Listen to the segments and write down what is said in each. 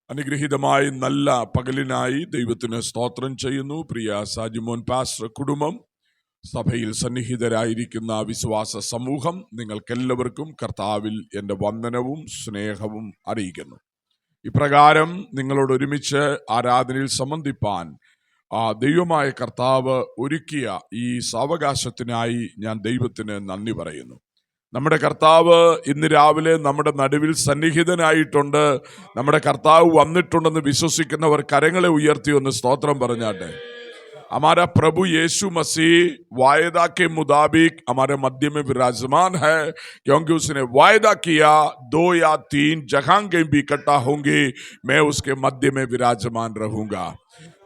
അനുഗ്രഹീതമായി നല്ല പകലിനായി ദൈവത്തിന് സ്തോത്രം ചെയ്യുന്നു. പ്രിയ സാജിമോൻ പാസ്റ്റർ കുടുംബം, സഭയിൽ സന്നിഹിതരായിരിക്കുന്ന വിശ്വാസ സമൂഹം, നിങ്ങൾക്കെല്ലാവർക്കും കർത്താവിൽ എൻ്റെ വന്ദനവും സ്നേഹവും അറിയിക്കുന്നു. ഇപ്രകാരം നിങ്ങളോട് ഒരുമിച്ച് ആരാധനയിൽ സംബന്ധിപ്പാൻ ദൈവമായ കർത്താവ് ഒരുക്കിയ ഈ സാവകാശത്തിനായി ഞാൻ ദൈവത്തിന് നന്ദി പറയുന്നു. നമ്മുടെ കർത്താവ് ഇന്ന് രാവിലെ നമ്മുടെ നടുവിൽ സന്നിഹിതനായിട്ടുണ്ട്. നമ്മുടെ കർത്താവ് വന്നിട്ടുണ്ടെന്ന് വിശ്വസിക്കുന്നവർ കരങ്ങളെ ഉയർത്തി ഒന്ന് സ്തോത്രം പറഞ്ഞാട്ടെ. हमारा प्रभु यीशु मसीह वायदा के मुताबिक हमारे मध्य में विराजमान है, क्योंकि उसने वायदा किया 2 या 3 जगह के भी इकट्ठा होंगे, मैं उसके मध्य में विराजमान रहूंगा.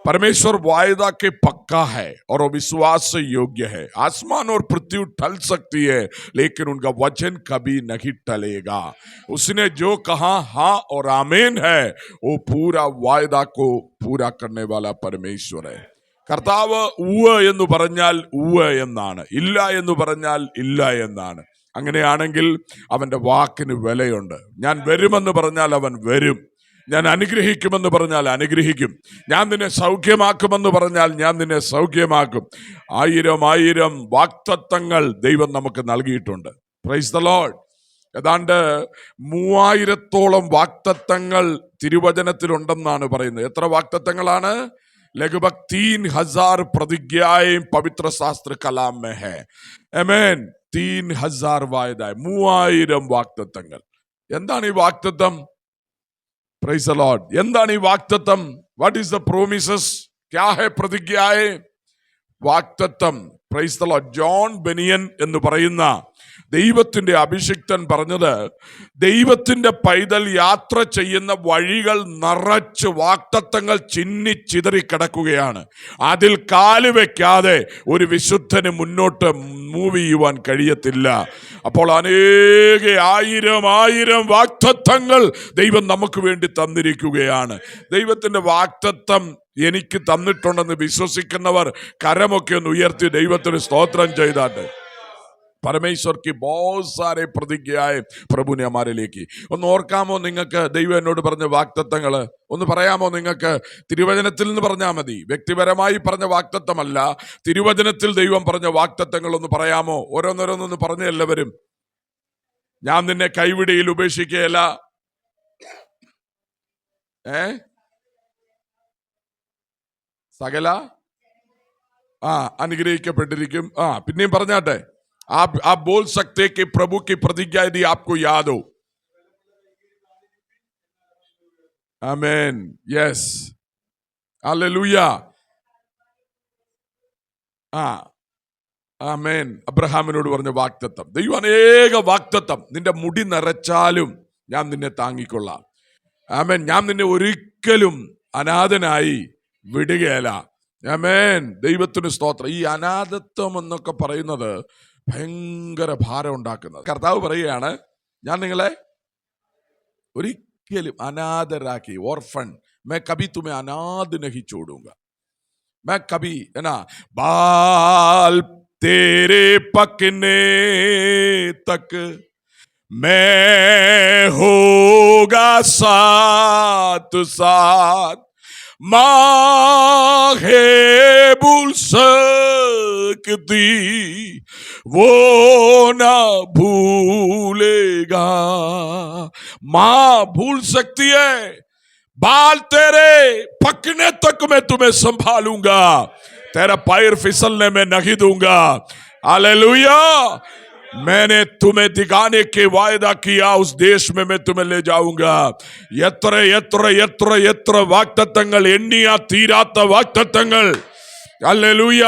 परमेश्वर वायदा के पक्का है और वो विश्वास से योग्य है. आसमान और पृथ्वी टल सकती है, लेकिन उनका वचन कभी नहीं टलेगा. उसने जो कहा हाँ और आमीन है, वो पूरा वायदा को पूरा करने वाला परमेश्वर है. കർത്താവ് ഉവ്വ എന്ന് പറഞ്ഞാൽ ഉവ്വ എന്നാണ്, ഇല്ല എന്ന് പറഞ്ഞാൽ ഇല്ല എന്നാണ്. അങ്ങനെയാണെങ്കിൽ അവന്റെ വാക്കിന് വിലയുണ്ട്. ഞാൻ വരുമെന്ന് പറഞ്ഞാൽ അവൻ വരും. ഞാൻ അനുഗ്രഹിക്കുമെന്ന് പറഞ്ഞാൽ അനുഗ്രഹിക്കും. ഞാൻ നിന്നെ സൗഖ്യമാക്കുമെന്ന് പറഞ്ഞാൽ ഞാൻ നിന്നെ സൗഖ്യമാക്കും. 1000 വാഗ്ദത്തങ്ങൾ ദൈവം നമുക്ക് നൽകിയിട്ടുണ്ട്. Praise the Lord. ഏതാണ്ട് 3000-ഓളം വാഗ്ദത്തങ്ങൾ തിരുവചനത്തിലുണ്ടെന്നാണ് പറയുന്നത്. എത്ര വാഗ്ദത്തങ്ങളാണ്? लगभग 3000 प्रतिज्ञाएं पवित्र शास्त्र कलाम में है. आमीन. 3000 വാഗ്ദാനം, 3000 വാഗ്ദത്തങ്ങൾ. എന്താണ് ഈ വാഗ്ദത്തം? Praise the Lord. എന്താണ് ഈ വാഗ്ദത്തം? What is the promises? ക്യാ ഹൈ പ്രതിജ്ഞായേ? വാഗ്ദത്തം. Praise the Lord. John banyan എന്ന് പറയുന്ന ദൈവത്തിന്റെ അഭിഷിക്തൻ പറഞ്ഞത്, ദൈവത്തിന്റെ പൈതൽ യാത്ര ചെയ്യുന്ന വഴികൾ നിറച്ച് വാഗ്ദത്തങ്ങൾ ചിന്നി ചിതറി കിടക്കുകയാണ്. അതിൽ കാല് വെക്കാതെ ഒരു വിശുദ്ധന് മുന്നോട്ട് മൂവ് ചെയ്യുവാൻ കഴിയത്തില്ല. അപ്പോൾ അനേക 1000 വാഗ്ദത്തങ്ങൾ ദൈവം നമുക്ക് വേണ്ടി തന്നിരിക്കുകയാണ്. ദൈവത്തിന്റെ വാഗ്ദത്തം എനിക്ക് തന്നിട്ടുണ്ടെന്ന് വിശ്വസിക്കുന്നവർ കരമൊക്കെ ഒന്ന് ഉയർത്തി ദൈവത്തിന് സ്തോത്രം ചെയ്താട്ടെ. परमेश्वर की बहुत सारे प्रतिज्ञाएं प्रभु ने हमारे लिए. ഒന്ന് ഓർക്കാമോ നിങ്ങൾക്ക് ദൈവം എന്നോട് പറഞ്ഞ വാഗ്ദത്തങ്ങൾ? ഒന്ന് പറയാമോ നിങ്ങൾക്ക്? തിരുവചനത്തിൽ നിന്ന് പറഞ്ഞാൽ മതി, വ്യക്തിപരമായി പറഞ്ഞ വാഗ്ദത്തമല്ല. തിരുവചനത്തിൽ ദൈവം പറഞ്ഞ വാഗ്ദത്തങ്ങൾ ഒന്ന് പറയാമോ? ഓരോന്നോരോന്നൊന്ന് പറഞ്ഞ എല്ലാവരും. ഞാൻ നിന്നെ കൈവിടിയിൽ ഉപേക്ഷിക്കുകയല്ല. സകല അനുഗ്രഹിക്കപ്പെട്ടിരിക്കും. പിന്നെയും പറഞ്ഞാട്ടെ. आप बोल सकते कि प्रभु की प्रतिज्ञा यदि आपको याद हो. आमीन. यस. हालेलुया. ആമേൻ. അബ്രഹാമിനോട് പറഞ്ഞ വാഗ്ദത്തം. ദൈവം അനേക വാഗ്ദത്തം. നിന്റെ മുടി നരച്ചാലും ഞാൻ നിന്നെ താങ്ങിക്കൊള്ളാം. ആമേൻ. ഞാൻ നിന്നെ ഒരിക്കലും അനാഥനായി വിടുകയല്ല. ആമേൻ. ദൈവത്തിന് സ്തോത്രം. ഈ അനാഥത്വം എന്നൊക്കെ പറയുന്നത് ഭയങ്കര ഭാരം ഉണ്ടാക്കുന്നത്. കർത്താവ് പറയുകയാണ്, ഞാൻ നിങ്ങളെ ഒരിക്കലും അനാഥരാക്കി, ഓർഫൺ, मैं कभी तुम्हें अनाथ नहीं छोड़ूंगा. मैं कभी, है ना, बाल तेरे पकने तक मैं होगा साथ साथ. माँ है भूल सकती, वो ना भूलेगा. माँ भूल सकती है, बाल तेरे पकने तक मैं तुम्हें संभालूंगा, तेरा पैर फिसलने में नहीं दूंगा. हालेलुया. मैंने तुम्हें दिखाने के वायदा किया, उस देश में मैं तुम्हें ले जाऊंगा. എത്ര എത്ര എത്ര എത്ര വാഗ്ദത്തങ്ങൾ, എണ്ണിയാ തീരാത്ത വാഗ്ദത്തങ്ങൾ. ഹല്ലേലൂയ.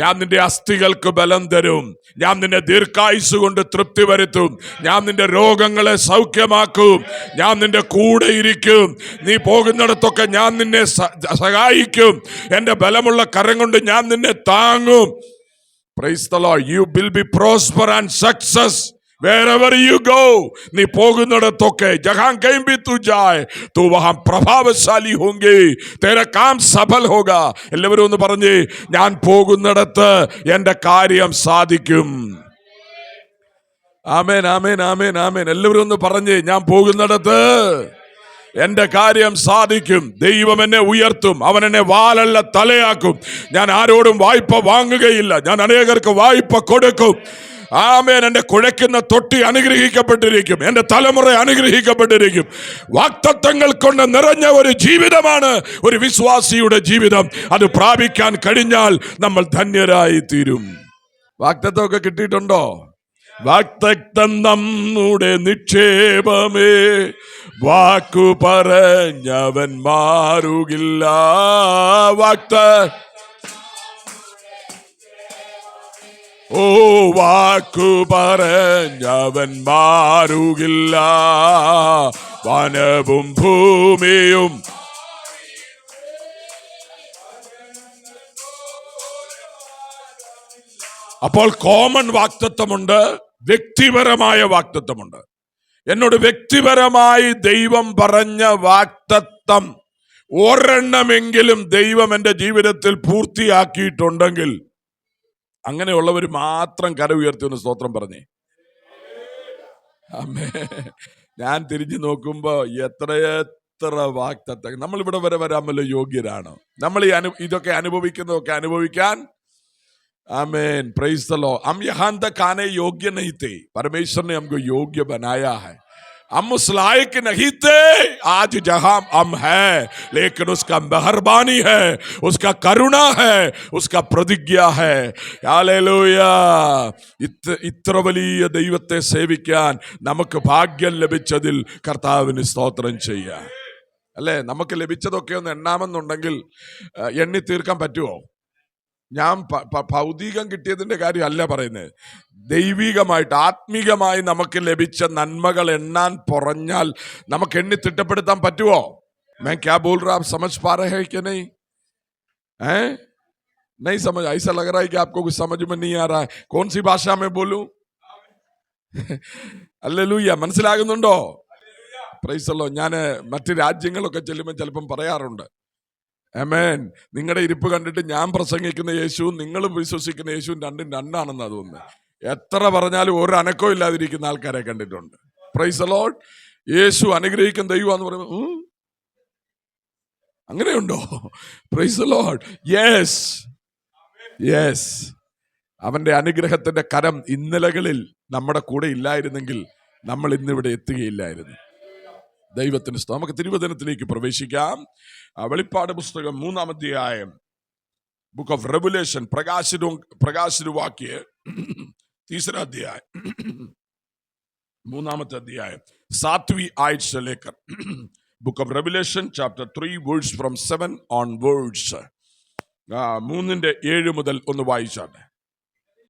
ഞാൻ നിന്റെ അസ്ഥികൾക്ക് ബലം തരും. ഞാൻ നിന്നെ ദീർഘായുസ് കൊണ്ട് തൃപ്തി വരുത്തും. ഞാൻ നിന്റെ രോഗങ്ങളെ സൗഖ്യമാക്കും. ഞാൻ നിന്റെ കൂടെ ഇരിക്കും. നീ പോകുന്നിടത്തൊക്കെ ഞാൻ നിന്നെ സഹായിക്കും. എന്റെ ബലമുള്ള കരം കൊണ്ട് ഞാൻ നിന്നെ താങ്ങും. Praise the Lord. You will be prosper and success wherever you go. നീ പോകുന്നിടത്തൊക്കെ जहां कहीं भी तू जाए तो वहां प्रभावशाली होंगे. तेरा काम सफल होगा. എല്ലാവരും ഒന്ന് പറഞ്ഞേ, ഞാൻ പോകുന്നിടത്ത് എന്റെ കാര്യം സാധിക്കും. ആമേൻ, ആമേൻ, ആമേൻ, ആമേൻ. എല്ലാവരും ഒന്ന് പറഞ്ഞേ, ഞാൻ പോകുന്നിടത്ത് എന്റെ കാര്യം സാധിക്കും. ദൈവം എന്നെ ഉയർത്തും. അവൻ എന്നെ വാലല്ല തലയാക്കും. ഞാൻ ആരോടും വായ്പ വാങ്ങുകയില്ല. ഞാൻ അനേകർക്ക് വായ്പ കൊടുക്കും. ആമേൻ. എന്റെ കുഴയ്ക്കുന്ന തൊട്ടി അനുഗ്രഹിക്കപ്പെട്ടിരിക്കും. എന്റെ തലമുറ അനുഗ്രഹിക്കപ്പെട്ടിരിക്കും. വാഗ്ദത്തങ്ങൾ കൊണ്ട് നിറഞ്ഞ ഒരു ജീവിതമാണ് ഒരു വിശ്വാസിയുടെ ജീവിതം. അത് പ്രാപിക്കാൻ കഴിഞ്ഞാൽ നമ്മൾ ധന്യരായി തീരും. വാഗ്ദത്തമൊക്കെ കിട്ടിയിട്ടുണ്ടോ? വാഗ്ദത്തം നമ്മുടെ നിക്ഷേപമേ, വാക്കു പറഞ്ഞവൻ മാറുകില്ല. വാക്കു പറഞ്ഞവൻ മാറുകില്ല. വനവും ഭൂമിയും അപ്പോൾ കോമൺ വാഗ്ദത്തമുണ്ട്, വ്യക്തിപരമായ വാഗ്ദത്തമുണ്ട്. എന്നോട് വ്യക്തിപരമായി ദൈവം പറഞ്ഞ വാഗ്ദത്തം ഒരെണ്ണമെങ്കിലും ദൈവം എൻ്റെ ജീവിതത്തിൽ പൂർത്തിയാക്കിയിട്ടുണ്ടെങ്കിൽ അങ്ങനെയുള്ളവർ മാത്രം കര ഉയർത്തി ഒന്ന് സ്തോത്രം പറഞ്ഞേ. ആമേൻ. ഞാൻ തിരിഞ്ഞു നോക്കുമ്പോ എത്ര വാഗ്ദത്തം. നമ്മൾ ഇവിടെ വരെ വരാമല്ലോ യോഗ്യരാണ്. നമ്മൾ ഇതൊക്കെ അനുഭവിക്കുന്നതൊക്കെ അനുഭവിക്കാൻ. आमेन, प्रेज द लॉर्ड. हम यहाँ तक आने योग्य नहीं थे, परमेश्वर ने हमको योग्य बनाया है. हम उस लायक नहीं थे, आज जहां हम हैं, लेकिन उसका मेहरबानी है, उसका करुणा है, उसका प्रतिज्ञा है. हालेलूया. ഇത്ര വലിയ ദൈവത്തെ സേവിക്കാൻ നമുക്ക് ഭാഗ്യം ലഭിച്ചതിൽ കർത്താവിന് സ്തോത്രം ചെയ്യാം. അല്ലേ? നമുക്ക് ലഭിച്ചതൊക്കെ ഒന്ന് എണ്ണാമെന്നുണ്ടെങ്കിൽ എണ്ണി തീർക്കാൻ പറ്റുമോ? ഞാൻ ഭൗതികം കിട്ടിയതിന്റെ കാര്യമല്ല പറയുന്നത്. ദൈവികമായിട്ട് ആത്മീകമായി നമുക്ക് ലഭിച്ച നന്മകൾ എണ്ണാൻ പറഞ്ഞാൽ നമുക്ക് എണ്ണി തിട്ടപ്പെടുത്താൻ പറ്റുമോ? मैं क्या बोल रहा, आप समझ पा रहे हैं कि नहीं? हैं? नहीं समझ? ऐसा लग रहा है कि आपको कुछ समझ में नहीं आ रहा है. कौन सी भाषा में बोलूं? ഹല്ലേലൂയ. മനസ്സിലാകുന്നുണ്ടോ? Praise the Lord. ഞാൻ മറ്റു രാജ്യങ്ങളൊക്കെ ചെല്ലുമ്പോൾ ചിലപ്പം പറയാറുണ്ട്, ആമേൻ, നിങ്ങളുടെ ഇരിപ്പ് കണ്ടിട്ട് ഞാൻ പ്രസംഗിക്കുന്ന യേശുവും നിങ്ങൾ വിശ്വസിക്കുന്ന യേശുവും രണ്ടും രണ്ടാണെന്ന് തോന്നുന്നു. എത്ര പറഞ്ഞാലും ഒരു അനക്കവും ഇല്ലാതിരിക്കുന്ന ആൾക്കാരെ കണ്ടിട്ടുണ്ട്. Praise the Lord. യേശു അനുഗ്രഹിക്കുന്ന ദൈവം എന്ന് പറയുമ്പോൾ അങ്ങനെയുണ്ടോ? Praise the Lord. Yes yes. അവന്റെ അനുഗ്രഹത്തിന്റെ കരം ഇന്നലകളിൽ നമ്മുടെ കൂടെ ഇല്ലായിരുന്നെങ്കിൽ നമ്മൾ ഇന്നിവിടെ എത്തുകയില്ലായിരുന്നു. ദൈവത്തിന് സ്തോത്രം. നമുക്ക് തിരുവചനത്തിലേക്ക് പ്രവേശിക്കാം. വെളിപ്പാട് പുസ്തകം 3-ാം അധ്യായം, ബുക്ക് ഓഫ് റെവലേഷൻ, പ്രകാശിതവാക്യ 3रा अध्याय, 3-ാമത്തെ അധ്യായം 7वीं आयत से लेकर book of revelation chapter 3 words from 7 onwards. 3-ന്റെ 7 മുതൽ ഒന്ന് വായിച്ചാട്ടെ.